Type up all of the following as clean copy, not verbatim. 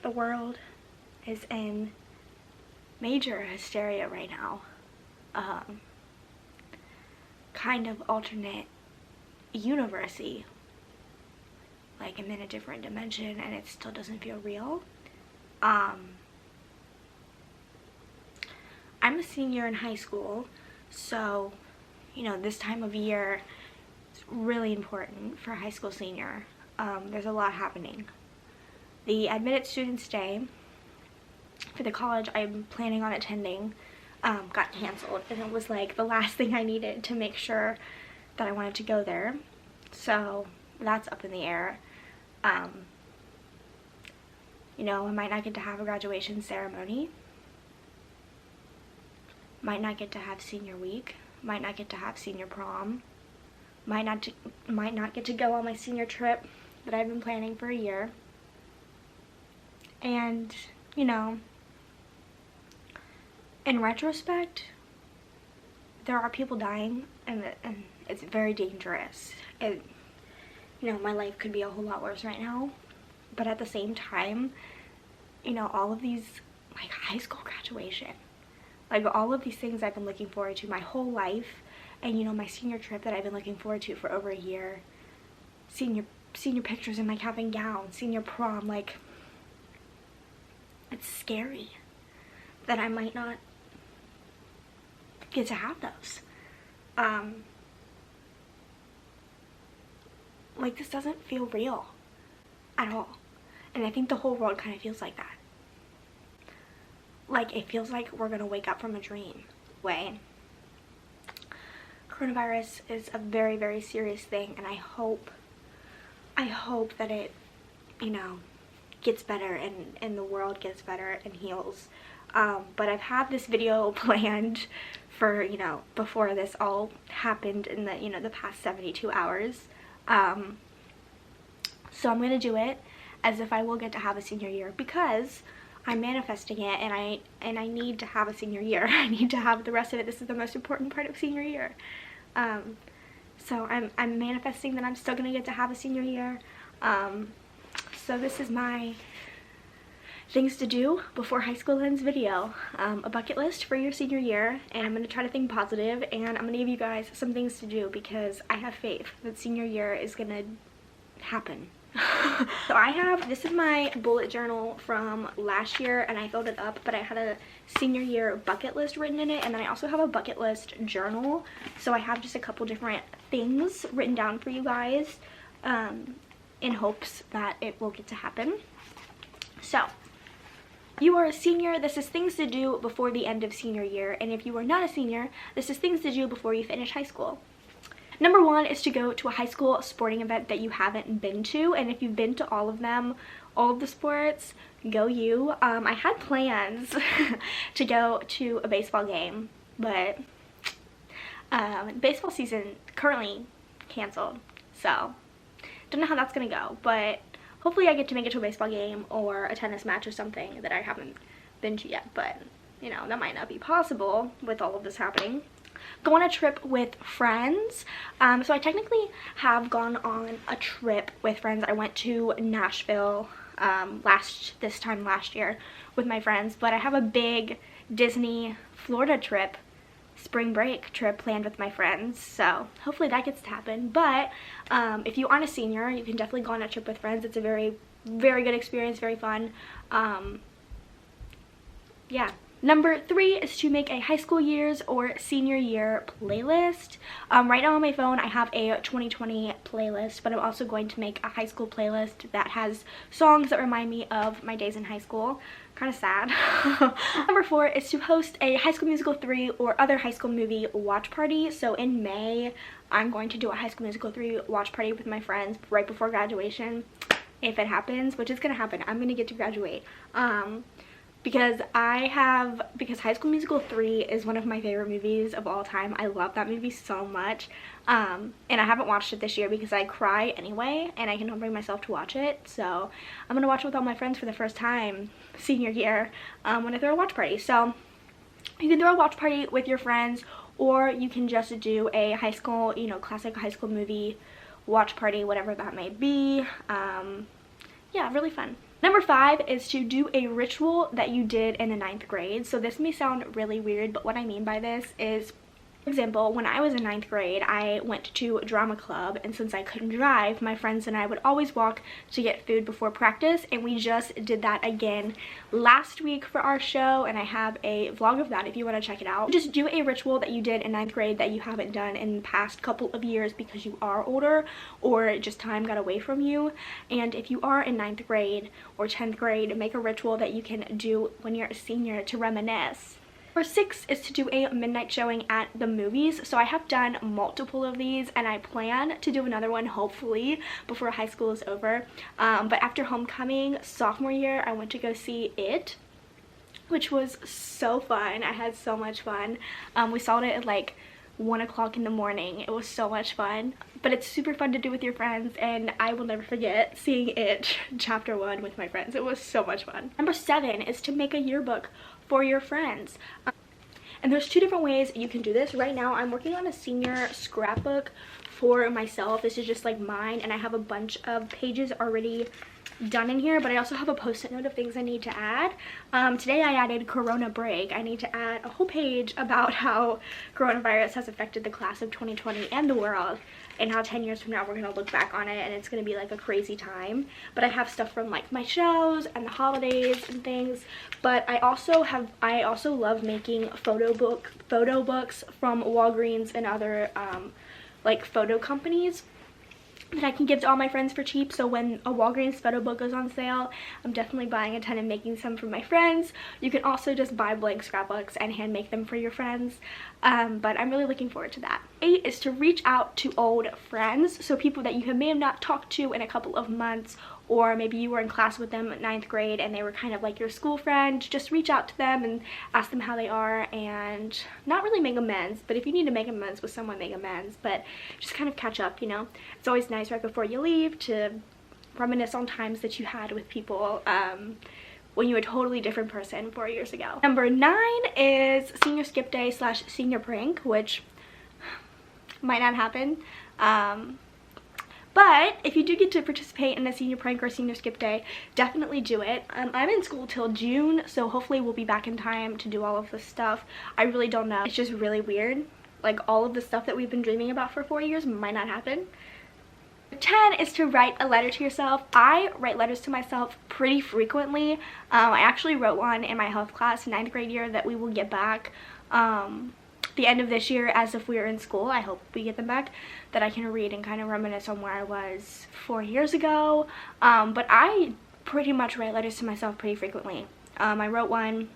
the world is in major hysteria right now. Kind of alternate universe-y. Like I'm in a different dimension and it still doesn't feel real. I'm a senior in high school, so you know, this time of year is really important for a high school senior. There's a lot happening. The admitted students day for the college I'm planning on attending got canceled, and it was like the last thing I needed to make sure that I wanted to go there. So that's up in the air. You know, I might not get to have a graduation ceremony, might not get to have senior week, might not get to have senior prom, might not get to go on my senior trip that I've been planning for a year. And you know, in retrospect, there are people dying, and it's very dangerous. You know, my life could be a whole lot worse right now, but at the same time, you know, all of these, like high school graduation, like all of these things I've been looking forward to my whole life, and you know, my senior trip that I've been looking forward to for over a year, senior pictures in my cap and gown, senior prom, like it's scary that I might not get to have those. Like this doesn't feel real at all, and I think the whole world kind of feels like that. Like it feels like we're gonna wake up from a dream way. Coronavirus is a very, very serious thing, and I hope that it, you know, gets better and the world gets better and heals. But I've had this video planned for, you know, before this all happened in the, you know, the past 72 hours. So I'm gonna do it as if I will get to have a senior year, because I'm manifesting it, and I need to have a senior year. I need to have the rest of it. This is the most important part of senior year. So I'm manifesting that I'm still gonna get to have a senior year. So this is my things to do before high school ends video. A bucket list for your senior year, and I'm gonna try to think positive, and I'm gonna give you guys some things to do because I have faith that senior year is gonna happen. So this is my bullet journal from last year, and I filled it up, but I had a senior year bucket list written in it, and then I also have a bucket list journal. So I have just a couple different things written down for you guys, in hopes that it will get to happen. So you are a senior, this is things to do before the end of senior year, and if you are not a senior, this is things to do before you finish high school. Number one is to go to a high school sporting event that you haven't been to, and if you've been to all of them, all of the sports, go you. I had plans to go to a baseball game, but baseball season currently canceled, so don't know how that's gonna go, but hopefully I get to make it to a baseball game or a tennis match or something that I haven't been to yet, but you know, that might not be possible with all of this happening. Go on a trip with friends. So I technically have gone on a trip with friends. I went to Nashville this time last year with my friends, but I have a big Disney Florida trip, spring break trip planned with my friends, so hopefully that gets to happen. But if you aren't a senior, you can definitely go on a trip with friends. It's a very, very good experience, very fun. Yeah. Number 3 is to make a high school years or senior year playlist. Right now on my phone I have a 2020 playlist, but I'm also going to make a high school playlist that has songs that remind me of my days in high school. Kind of sad. Number 4 is to host a High School Musical 3 or other high school movie watch party. So in May I'm going to do a High School Musical 3 watch party with my friends right before graduation, if it happens, which is gonna happen. I'm gonna get to graduate. Because High School Musical 3 is one of my favorite movies of all time. I love that movie so much. And I haven't watched it this year because I cry anyway, and I cannot bring myself to watch it. So I'm gonna watch it with all my friends for the first time senior year when I throw a watch party. So you can throw a watch party with your friends, or you can just do a high school, you know, classic high school movie watch party, whatever that may be. Yeah, really fun. Number 5 is to do a ritual that you did in the 9th grade. So this may sound really weird, but what I mean by this is, for example, when I was in 9th grade, I went to drama club, and since I couldn't drive, my friends and I would always walk to get food before practice, and we just did that again last week for our show, and I have a vlog of that if you want to check it out. Just do a ritual that you did in 9th grade that you haven't done in the past couple of years because you are older or just time got away from you. And if you are in 9th grade or 10th grade, make a ritual that you can do when you're a senior to reminisce. Number 6 is to do a midnight showing at the movies. So I have done multiple of these, and I plan to do another one hopefully before high school is over. But after homecoming sophomore year, I went to go see It, which was so fun. I had so much fun. We saw it at like 1 o'clock in the morning. It was so much fun, but it's super fun to do with your friends, and I will never forget seeing It chapter 1 with my friends. It was so much fun. Number 7 is to make a yearbook for your friends. And there's 2 different ways you can do this. Right now I'm working on a senior scrapbook for myself. This is just like mine, and I have a bunch of pages already done in here, but I also have a post-it note of things I need to add. Today I added Corona break. I need to add a whole page about how coronavirus has affected the class of 2020 and the world, and how 10 years from now we're gonna look back on it and it's gonna be like a crazy time. But I have stuff from like my shows and the holidays and things. But I also love making photo books from Walgreens and other like photo companies that I can give to all my friends for cheap. So when a Walgreens photo book goes on sale, I'm definitely buying a ton and making some for my friends. You can also just buy blank scrapbooks and hand make them for your friends. But I'm really looking forward to that. 8 is to reach out to old friends, so people that you may have not talked to in a couple of months, or maybe you were in class with them at 9th grade and they were kind of like your school friend. Just reach out to them and ask them how they are, and not really make amends, but if you need to make amends with someone, make amends, but just kind of catch up, you know. It's always nice right before you leave to reminisce on times that you had with people when you were a totally different person 4 years ago. Number 9 is senior skip day / senior prank, which might not happen. But if you do get to participate in a senior prank or senior skip day, definitely do it. I'm in school till June, so hopefully we'll be back in time to do all of this stuff. I really don't know. It's just really weird. Like, all of the stuff that we've been dreaming about for 4 years might not happen. 10 is to write a letter to yourself. I write letters to myself pretty frequently. I actually wrote one in my health class 9th grade year that we will get back the end of this year, as if we were in school. I hope we get them back, that I can read and kind of reminisce on where I was 4 years ago. But I pretty much write letters to myself pretty frequently. I wrote one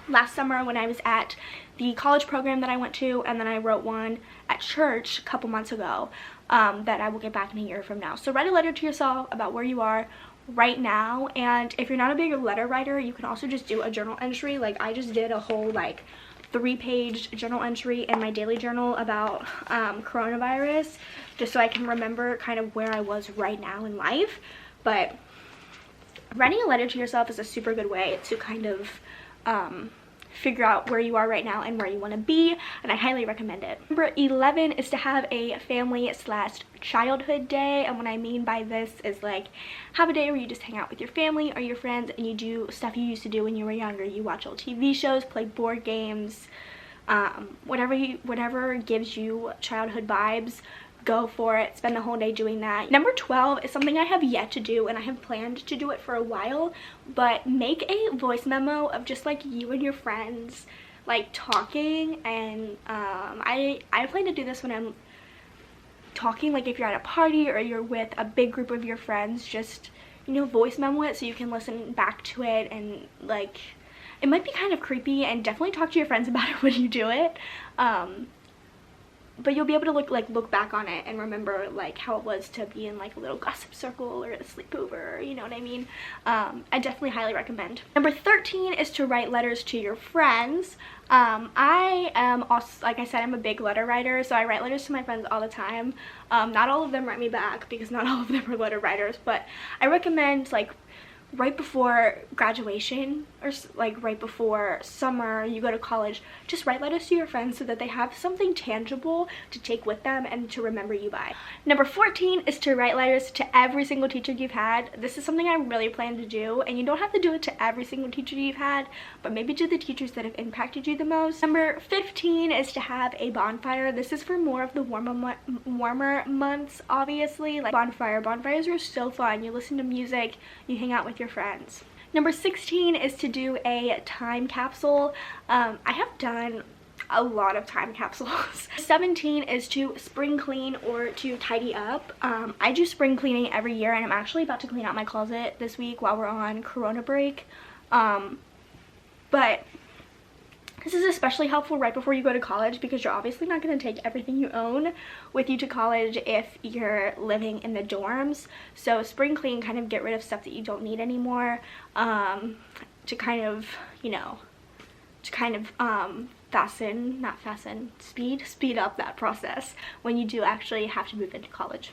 last summer when I was at the college program that I went to, and then I wrote one at church a couple months ago that I will get back in a year from now. So write a letter to yourself about where you are right now, and if you're not a big letter writer, you can also just do a journal entry. Like, I just did a whole like 3-page journal entry in my daily journal about coronavirus, just so I can remember kind of where I was right now in life. But writing a letter to yourself is a super good way to kind of figure out where you are right now and where you want to be, and I highly recommend it. Number 11 is to have a family / childhood day, and what I mean by this is like have a day where you just hang out with your family or your friends and you do stuff you used to do when you were younger. You watch old TV shows, play board games, whatever gives you childhood vibes. Go for it. Spend the whole day doing that. Number 12 is something I have yet to do, and I have planned to do it for a while, but make a voice memo of just like you and your friends like talking. And I plan to do this when I'm talking, like if you're at a party or you're with a big group of your friends, just, you know, voice memo it so you can listen back to it. And like, it might be kind of creepy, and definitely talk to your friends about it when you do it. But you'll be able to look back on it and remember like how it was to be in like a little gossip circle or a sleepover, you know what I mean? I definitely highly recommend. Number 13 is to write letters to your friends. I am also, like I said, I'm a big letter writer, so I write letters to my friends all the time. Not all of them write me back because not all of them are letter writers, but I recommend like right before graduation, or like right before summer, you go to college, just write letters to your friends so that they have something tangible to take with them and to remember you by. Number 14 is to write letters to every single teacher you've had. This is something I really plan to do, and you don't have to do it to every single teacher you've had, but maybe to the teachers that have impacted you the most. Number 15 is to have a bonfire. This is for more of the warmer months, obviously. Like bonfires are so fun. You listen to music, you hang out with your friends. Number 16 is to do a time capsule. I have done a lot of time capsules. 17 is to spring clean or to tidy up. I do spring cleaning every year, and I'm actually about to clean out my closet this week while we're on Corona break. But this is especially helpful right before you go to college, because you're obviously not going to take everything you own with you to college if you're living in the dorms. So spring clean, kind of get rid of stuff that you don't need anymore, to kind of, you know, to kind of speed up that process when you do actually have to move into college.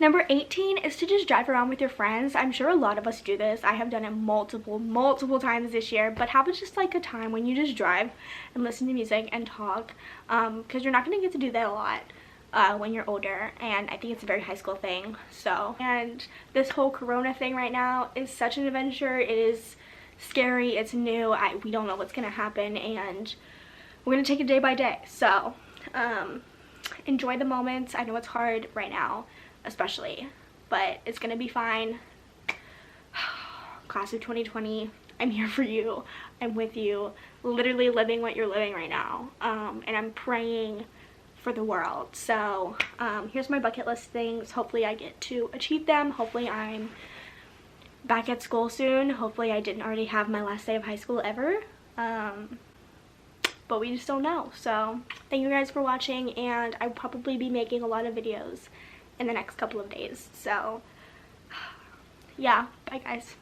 Number 18 is to just drive around with your friends. I'm sure a lot of us do this. I have done it multiple times this year, but have just like a time when you just drive and listen to music and talk, because you're not going to get to do that a lot when you're older, and I think it's a very high school thing. So, and this whole Corona thing right now is such an adventure. It is scary, it's new, we don't know what's going to happen, and we're going to take it day by day. So enjoy the moments. I know it's hard right now, especially, but it's gonna be fine. Class of 2020, I'm here for you. I'm with you, literally living what you're living right now, and I'm praying for the world. So here's my bucket list things. Hopefully I get to achieve them. Hopefully I'm back at school soon. Hopefully I didn't already have my last day of high school ever, but we just don't know. So thank you guys for watching, and I'll probably be making a lot of videos in the next couple of days. So yeah, bye guys.